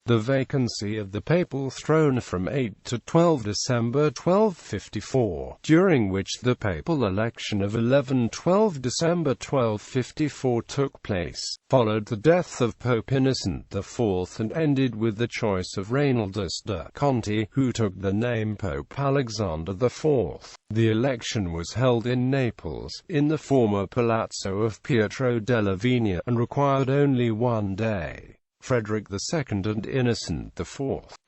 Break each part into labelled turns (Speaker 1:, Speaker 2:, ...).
Speaker 1: the vacancy of the papal throne from 8 to 12 December 1254, during which the papal election of 11-12 December 1254 took place, followed the death of Pope Innocent IV and ended with the choice of Raynaldus de Conti, who took the name Pope Alexander IV. The election was held in Naples, in the former palazzo of Pietro della Vigna, and required only one day. Frederick II and Innocent IV.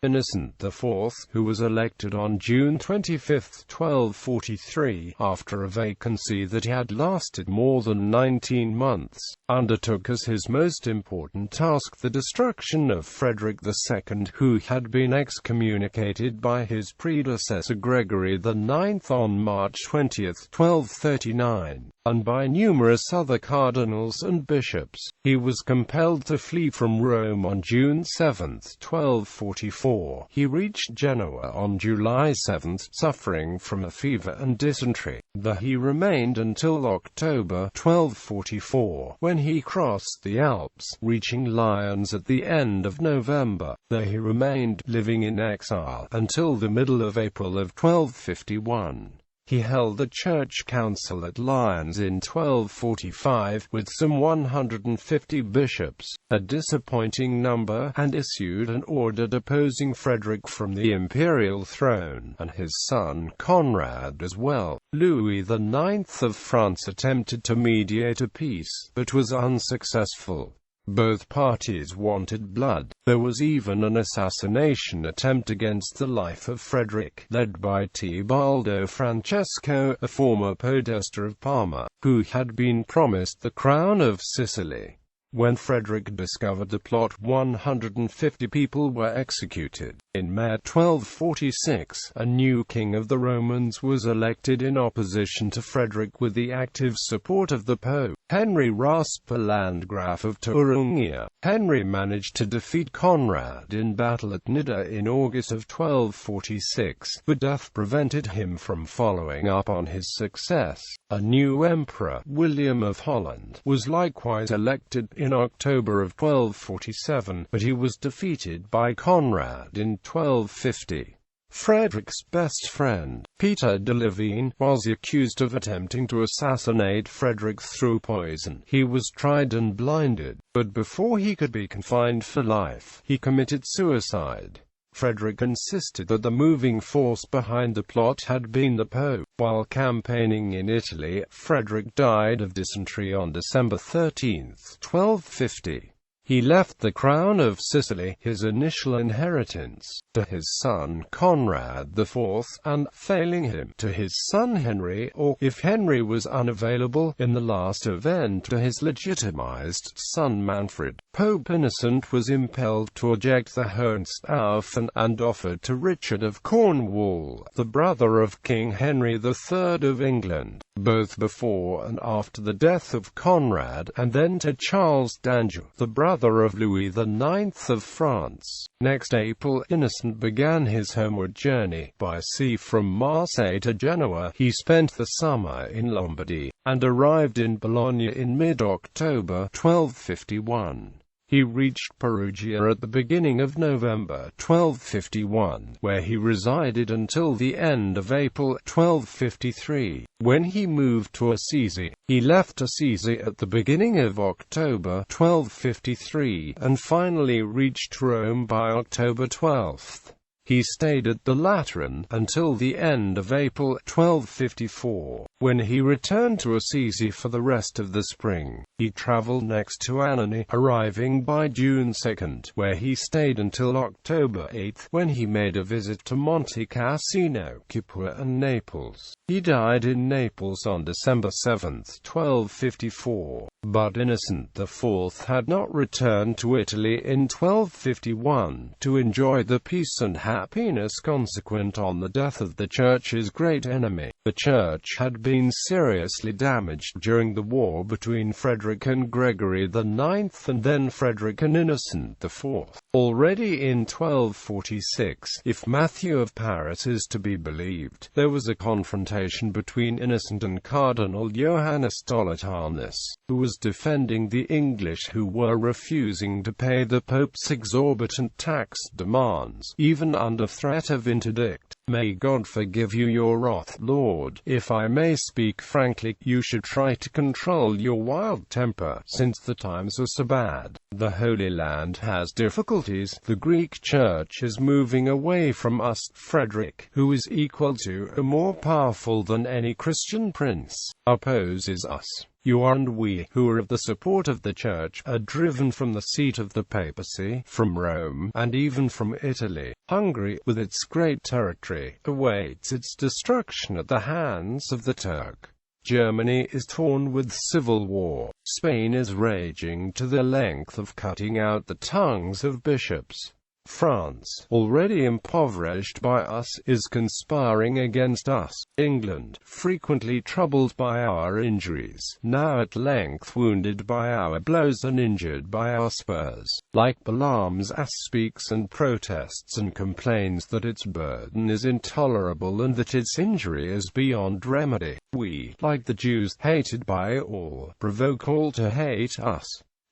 Speaker 1: Innocent IV, who was elected on June 25, 1243, after a vacancy that had lasted more than 19 months, undertook as his most important task the destruction of Frederick II, who had been excommunicated by his predecessor Gregory IX on March 20, 1239, and by numerous other cardinals and bishops. He was compelled to flee from Rome on June 7, 1244. He reached Genoa on July 7, suffering from a fever and dysentery. There he remained until October 1244, when he crossed the Alps, reaching Lyons at the end of November. There he remained, living in exile, until the middle of April of 1251. He held a church council at Lyons in 1245, with some 150 bishops, a disappointing number, and issued an order deposing Frederick from the imperial throne, and his son Conrad as well. Louis IX of France attempted to mediate a peace, but was unsuccessful. Both parties wanted blood. There was even an assassination attempt against the life of Frederick, led by Tebaldo Francesco, a former podesta of Parma, who had been promised the crown of Sicily. When Frederick discovered the plot, 150 people were executed. In May 1246, a new king of the Romans was elected in opposition to Frederick with the active support of the Pope. Henry Raspe, Landgraf of Thuringia. Henry managed to defeat Conrad in battle at Nidda in August of 1246, but death prevented him from following up on his success. A new emperor, William of Holland, was likewise elected in October of 1247, but he was defeated by Conrad in 1250. Frederick's best friend, Pietro della Vigna, was accused of attempting to assassinate Frederick through poison. He was tried and blinded, but before he could be confined for life, he committed suicide. Frederick insisted that the moving force behind the plot had been the Pope. While campaigning in Italy, Frederick died of dysentery on December 13, 1250. He left the crown of Sicily, his initial inheritance, to his son Conrad IV, and, failing him, to his son Henry, or, if Henry was unavailable, in the last event, to his legitimized son Manfred. Pope Innocent was impelled to eject the Hohenstaufen and offered to Richard of Cornwall, the brother of King Henry III of England, both before and after the death of Conrad, and then to Charles d'Anjou, the brother of Louis IX of France. Next April, Innocent began his homeward journey by sea from Marseille to Genoa. He spent the summer in Lombardy, and arrived in Bologna in mid-October 1251. He reached Perugia at the beginning of November 1251, where he resided until the end of April 1253, when he moved to Assisi. He left Assisi at the beginning of October 1253, and finally reached Rome by October 12. He stayed at the Lateran until the end of April 1254, when he returned to Assisi for the rest of the spring. He traveled next to Anagni, arriving by June 2, where he stayed until October 8, when he made a visit to Monte Cassino, Capua and Naples. He died in Naples on December 7, 1254, but Innocent IV had not returned to Italy in 1251 to enjoy the peace and unhappiness consequent on the death of the Church's great enemy. The Church had been seriously damaged during the war between Frederick and Gregory IX and then Frederick and Innocent IV. Already in 1246, if Matthew of Paris is to be believed, there was a confrontation between Innocent and Cardinal Johannes Dolotanus, who was defending the English who were refusing to pay the Pope's exorbitant tax demands, even under threat of interdict. "May God forgive you your wrath, Lord. If I may speak frankly, you should try to control your wild temper, since the times are so bad. The Holy Land has difficulties. The Greek Church is moving away from us. Frederick, who is equal to or more powerful than any Christian prince, opposes us. You and we, who are of the support of the Church, are driven from the seat of the papacy, from Rome, and even from Italy. Hungary, with its great territory, awaits its destruction at the hands of the Turk. Germany is torn with civil war. Spain is raging to the length of cutting out the tongues of bishops. France, already impoverished by us, is conspiring against us. England, frequently troubled by our injuries, now at length wounded by our blows and injured by our spurs, like Balaam's ass, speaks and protests and complains that its burden is intolerable and that its injury is beyond remedy. We, like the Jews, hated by all, provoke all to hate us.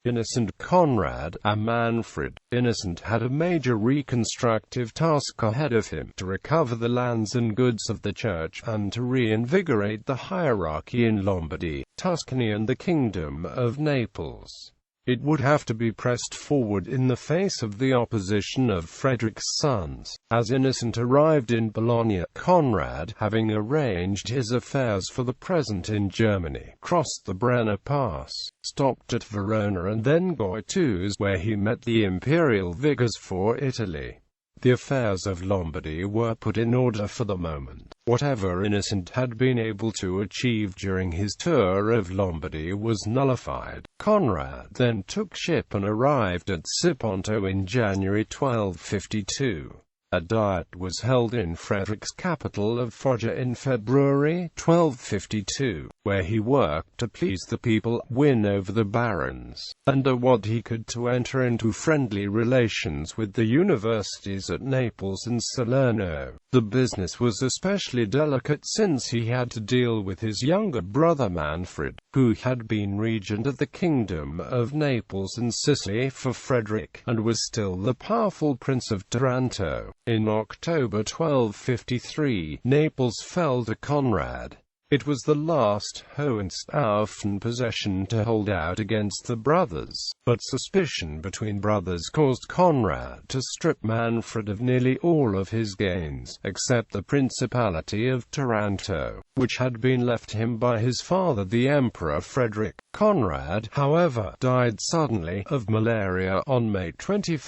Speaker 1: Innocent Conrad, and Manfred. Innocent had a major reconstructive task ahead of him, to recover the lands and goods of the Church, and to reinvigorate the hierarchy in Lombardy, Tuscany and the Kingdom of Naples. It would have to be pressed forward in the face of the opposition of Frederick's sons. As Innocent arrived in Bologna, Conrad, having arranged his affairs for the present in Germany, crossed the Brenner Pass, stopped at Verona and then Goitus, where he met the imperial vicars for Italy. The affairs of Lombardy were put in order for the moment. Whatever Innocent had been able to achieve during his tour of Lombardy was nullified. Conrad then took ship and arrived at Siponto in January 1252. A diet was held in Frederick's capital of Foggia in February 1252, where he worked to please the people, win over the barons, and do what he could to enter into friendly relations with the universities at Naples and Salerno. The business was especially delicate since he had to deal with his younger brother Manfred, who had been regent of the Kingdom of Naples and Sicily for Frederick, and was still the powerful Prince of Taranto. In October 1253, Naples fell to Conrad. It was the last Hohenstaufen possession to hold out against the brothers, but suspicion between brothers caused Conrad to strip Manfred of nearly all of his gains, except the Principality of Taranto, which had been left him by his father the Emperor Frederick. Conrad, however, died suddenly of malaria on May 21,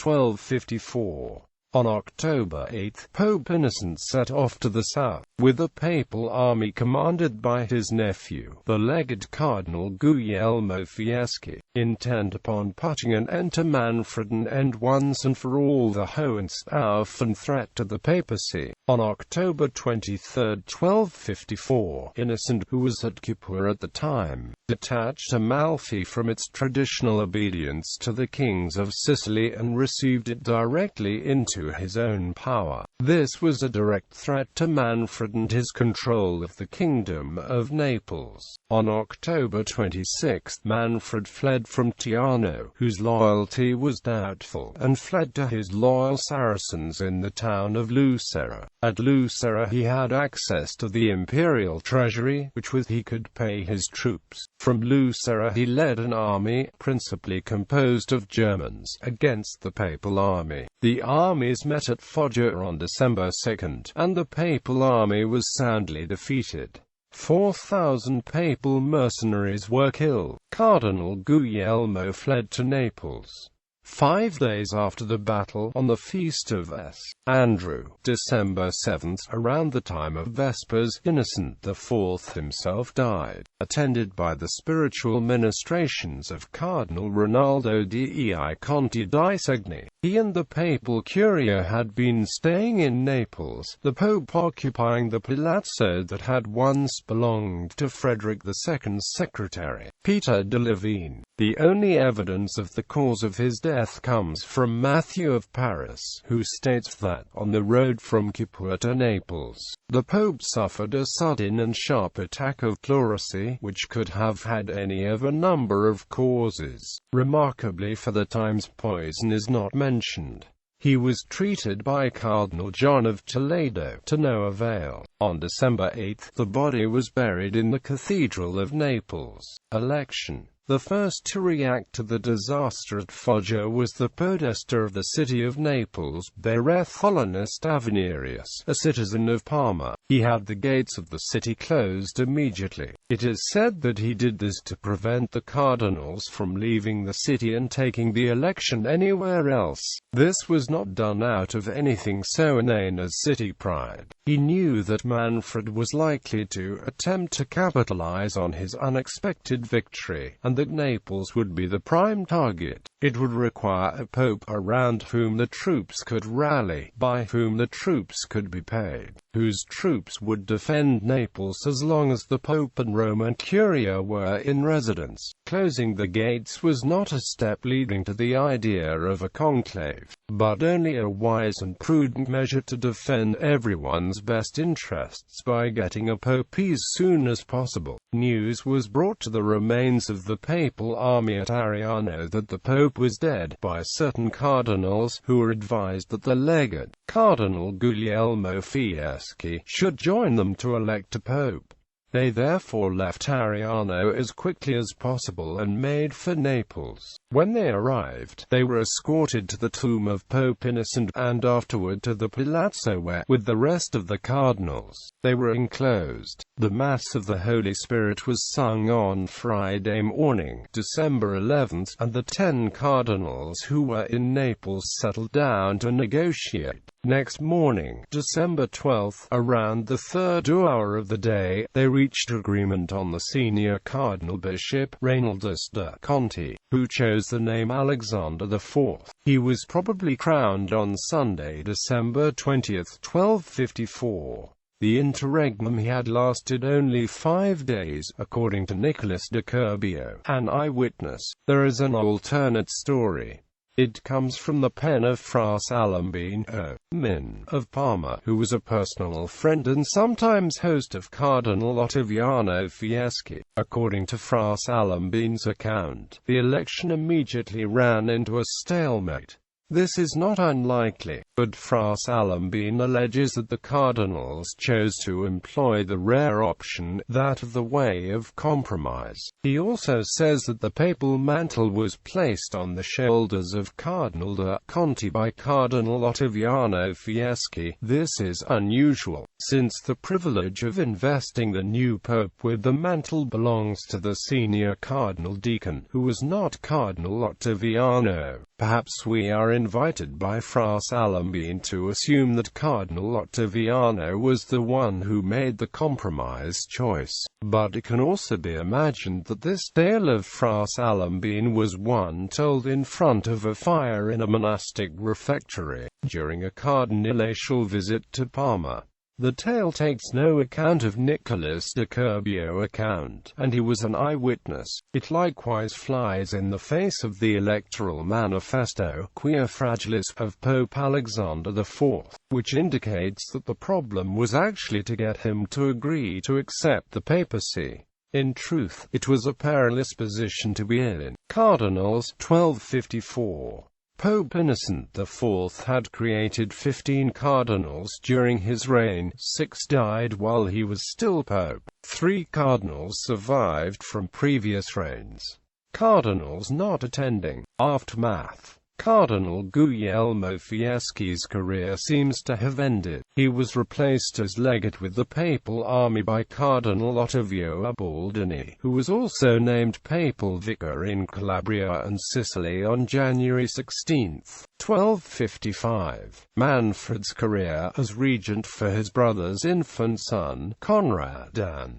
Speaker 1: 1254. On October 8, Pope Innocent set off to the south, with a papal army commanded by his nephew, the legate Cardinal Guglielmo Fieschi, intent upon putting an end to Manfred and end once and for all the Hohenstaufen threat to the papacy. On October 23, 1254, Innocent, who was at Capua at the time, detached Amalfi from its traditional obedience to the kings of Sicily and received it directly into his own power. This was a direct threat to Manfred and his control of the Kingdom of Naples. On October 26, Manfred fled from Teano, whose loyalty was doubtful, and fled to his loyal Saracens in the town of Lucera. At Lucera he had access to the imperial treasury, which with he could pay his troops. From Lucera he led an army, principally composed of Germans, against the papal army. The armies met at Foggia on December 2, and the papal army was soundly defeated. 4,000 papal mercenaries were killed. Cardinal Guglielmo fled to Naples. 5 days after the battle, on the feast of S. Andrew, December 7th, around the time of Vespers, Innocent IV himself died, attended by the spiritual ministrations of Cardinal Raynaldus de Conti di Segni. He and the papal curia had been staying in Naples, the Pope occupying the palazzo that had once belonged to Frederick II's secretary, Pietro della Vigna. The only evidence of the cause of his death comes from Matthew of Paris, who states that, on the road from Capua to Naples, the Pope suffered a sudden and sharp attack of pleurisy, which could have had any of a number of causes. Remarkably for the times, poison is not mentioned. He was treated by Cardinal John of Toledo, to no avail. On December 8, the body was buried in the Cathedral of Naples. Election. The first to react to the disaster at Foggia was the podesta of the city of Naples, Bartholomæus Avenarius, a citizen of Parma. He had the gates of the city closed immediately. It is said that he did this to prevent the cardinals from leaving the city and taking the election anywhere else. This was not done out of anything so inane as city pride. He knew that Manfred was likely to attempt to capitalize on his unexpected victory, and that Naples would be the prime target. It would require a pope around whom the troops could rally, by whom the troops could be paid, whose troops would defend Naples as long as the Pope and Roman Curia were in residence. Closing the gates was not a step leading to the idea of a conclave, but only a wise and prudent measure to defend everyone's best interests by getting a pope as soon as possible. News was brought to the remains of the papal army at Ariano that the Pope was dead, by certain cardinals, who were advised that the legate, Cardinal Guglielmo Fieschi, should join them to elect a pope. They therefore left Ariano as quickly as possible and made for Naples. When they arrived, they were escorted to the tomb of Pope Innocent, and afterward to the palazzo where, with the rest of the cardinals, they were enclosed. The Mass of the Holy Spirit was sung on Friday morning, December 11th, and the 10 cardinals who were in Naples settled down to negotiate. Next morning, December 12th, around the 3rd hour of the day, they reached agreement on the senior cardinal bishop, Raynaldus de Conti, who chose the name Alexander IV. He was probably crowned on Sunday, December 20th, 1254. The interregnum had lasted only 5 days, according to Nicholas de Curbio, an eyewitness. There is an alternate story. It comes from the pen of Fra Salembino, Min, of Parma, who was a personal friend and sometimes host of Cardinal Ottaviano Fieschi. According to Fra Salembino's account, the election immediately ran into a stalemate. This is not unlikely, but Fra Salembino alleges that the cardinals chose to employ the rare option, that of the way of compromise. He also says that the papal mantle was placed on the shoulders of Cardinal de Conti by Cardinal Ottaviano Fieschi. This is unusual, since the privilege of investing the new pope with the mantle belongs to the senior cardinal deacon, who was not Cardinal Ottaviano. Perhaps we are invited by Fra Salembino to assume that Cardinal Ottaviano was the one who made the compromise choice, but it can also be imagined that this tale of Fra Salembino was one told in front of a fire in a monastic refectory, during a cardinalatial visit to Parma. The tale takes no account of Nicholas de Curbio's account, and he was an eyewitness. It likewise flies in the face of the electoral manifesto, Quia Fragilis, of Pope Alexander IV, which indicates that the problem was actually to get him to agree to accept the papacy. In truth, it was a perilous position to be in. Cardinals, 1254. Pope Innocent IV had created 15 cardinals during his reign. 6 died while he was still pope. 3 cardinals survived from previous reigns. Cardinals not attending. Aftermath. Cardinal Guglielmo Fieschi's career seems to have ended. He was replaced as legate with the papal army by Cardinal Ottavio Ubaldini, who was also named papal vicar in Calabria and Sicily on January 16, 1255. Manfred's career as regent for his brother's infant son, Conrad,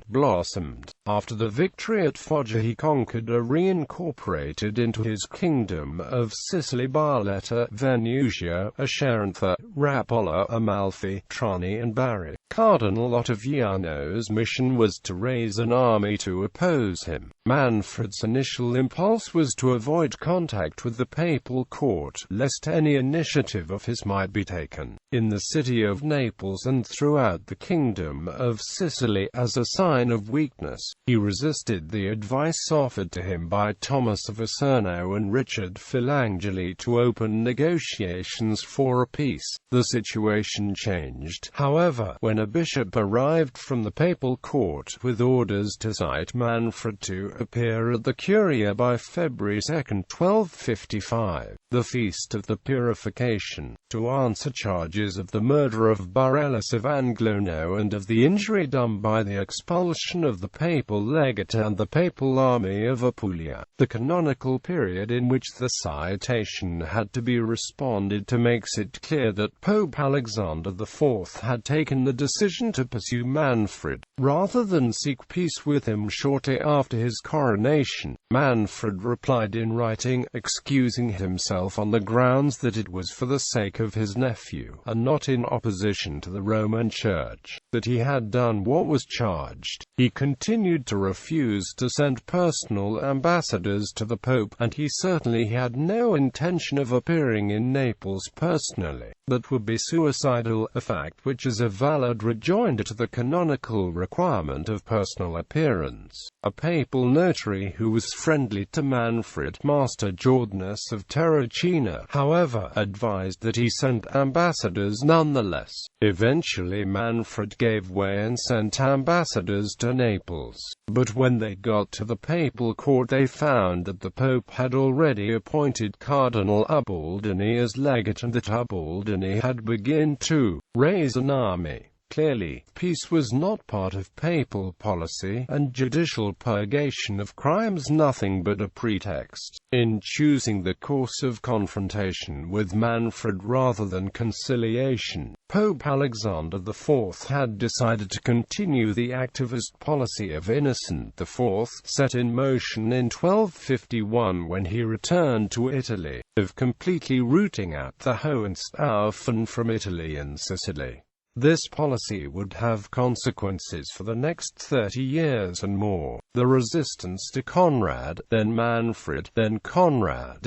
Speaker 1: blossomed. After the victory at Foggia, he conquered or reincorporated into his kingdom of Sicily Barletta, Venusia, Ascerantha, Rapallo, Amalfi, Trani and Bari. Cardinal Ottaviano's mission was to raise an army to oppose him. Manfred's initial impulse was to avoid contact with the papal court, lest any initiative of his might be taken in the city of Naples and throughout the kingdom of Sicily as a sign of weakness. He resisted the advice offered to him by Thomas of Acerno and Richard Filangeli to open negotiations for a peace. The situation changed, however, when a bishop arrived from the papal court with orders to cite Manfred to appear at the Curia by February 2, 1255, the Feast of the Purification, to answer charges of the murder of Barelas of Anglono and of the injury done by the expulsion of the papal legate and the papal army of Apulia. The canonical period in which the citation had to be responded to makes it clear that Pope Alexander IV had taken the decision to pursue Manfred, rather than seek peace with him shortly after his coronation. Manfred replied in writing, excusing himself on the grounds that it was for the sake of his nephew, and not in opposition to the Roman Church, that he had done what was charged. He continued to refuse to send personal ambassadors to the Pope, and he certainly had no intention of appearing in Naples personally. That would be suicidal, a fact which is a valid rejoinder to the canonical requirement of personal appearance. A papal notary who was friendly to Manfred, Master Jordanus of Terracina, however, advised that he send ambassadors nonetheless. Eventually Manfred gave way and sent ambassadors to Naples, but when they got to the papal court they found that the Pope had already appointed Cardinal Ubaldini as legate and that Ubaldini had begun to raise an army. Clearly, peace was not part of papal policy, and judicial purgation of crimes nothing but a pretext. In choosing the course of confrontation with Manfred rather than conciliation, Pope Alexander IV had decided to continue the activist policy of Innocent IV, set in motion in 1251 when he returned to Italy, of completely rooting out the Hohenstaufen from Italy and Sicily. This policy would have consequences for the next 30 years and more. The resistance to Conrad, then Manfred, then Conrad,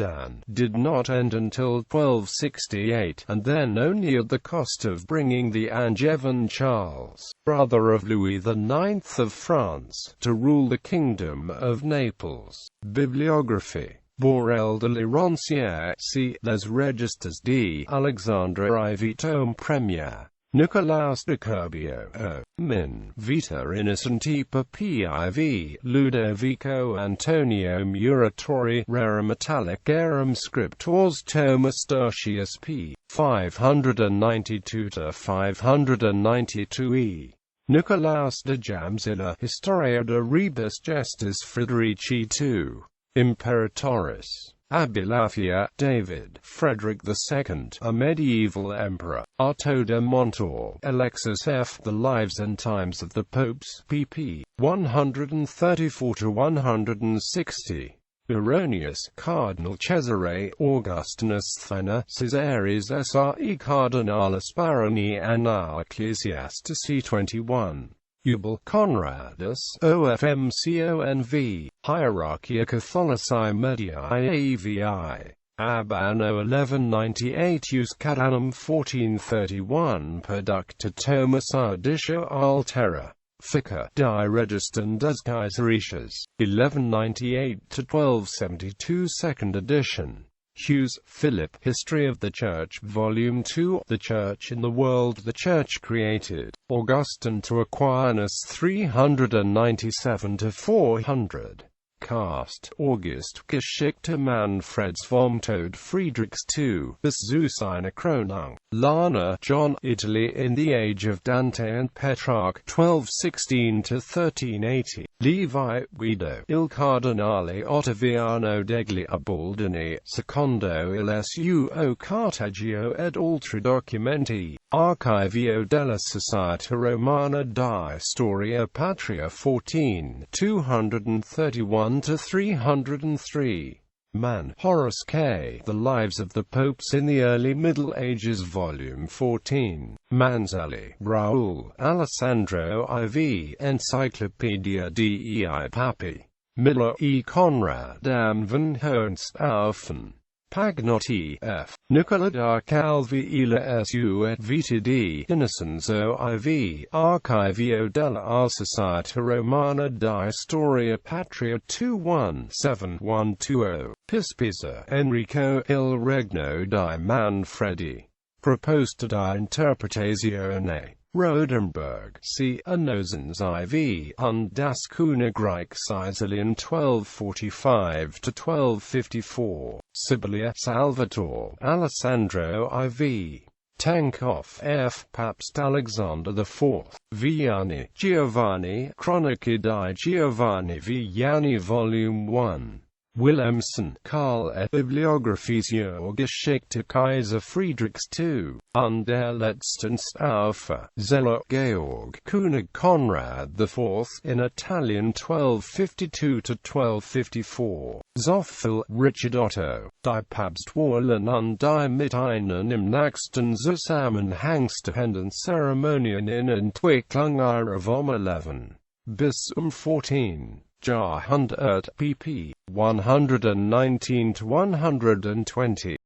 Speaker 1: did not end until 1268, and then only at the cost of bringing the Angevin Charles, brother of Louis IX of France, to rule the Kingdom of Naples. Bibliography. Borel de la Roncière, c. Les Registres d'Alexandre IV tome premier. Nicolaus de Curbio, O. Min. Vita Innocenti Papiv. Ludovico Antonio Muratori, Rerum Italicarum Scriptores Thomas Tertius p. 592–592 Nicolaus de Jamsilla, Historia de Rebus Gestis Friederici II. Imperatoris. Abulafia, David, Frederick II, a medieval emperor. Artaud de Montor, Alexis F. The Lives and Times of the Popes, pp. 134–160. Erroneous, Cardinal Cesare Augustinus Thena, Caesaris Sre Cardinalis Baroni Anna Ecclesiastici 21. Ubal Conradus, OFMCONV, Hierarchia Catholici Mediae AVI, Ab Anno 1198 Jus Cadanum 1431 Perducta Thomas Arditia Altera, Fica die Registan des Kaiserreiches, 1198–1272 2nd edition. Hughes, Philip, History of the Church, Volume 2, The Church in the World, The Church Created, Augustine to Aquinas 397–400. Cast, August, Geschichte Manfreds vom Tod Friedrichs II, bis zu seiner Krönung. Lana, John, Italy in the Age of Dante and Petrarch, 1216–1380. Levi, Guido, Il Cardinale Ottaviano degli Ubaldini, secondo il suo Cartagio ed altri documenti. Archivio della Società Romana di Storia Patria 14, 231–303. Mann, Horace K. The Lives of the Popes in the Early Middle Ages Volume 14. Manzelli, Raul, Alessandro IV, Encyclopedia dei Papi. Miller E. Conrad am van Hohenstaufen. Pagnotti, F. Nicola da Calvilla su et vita di Innocenzo IV, Archivio della Società Romana di Storia Patria 217120. Pispisa, Enrico il Regno di Manfredi. Proposta di Interpretazione. Rodenburg, C. Annosens IV, und das Königreich Sizilien 1245–1254. Sibilia, Salvatore, Alessandro IV. Tankoff, F. Papst Alexander IV. Vianney, Giovanni, Cronaca di Giovanni Vianney Volume 1. Wilhelmsen, Karl et Bibliographie zur Geschichte Kaiser Friedrichs II, und der letzten Staufe, Zeller, Georg, König Konrad IV, in Italian 1252–1254. Zoffel, Richard Otto, Die Papstwahlen und die mit ihnen im nächsten Zusammenhangstehenden Zeremonien in Entwicklung ihrer Vom 11. bis 14. Jahrhundert pp. 119–120.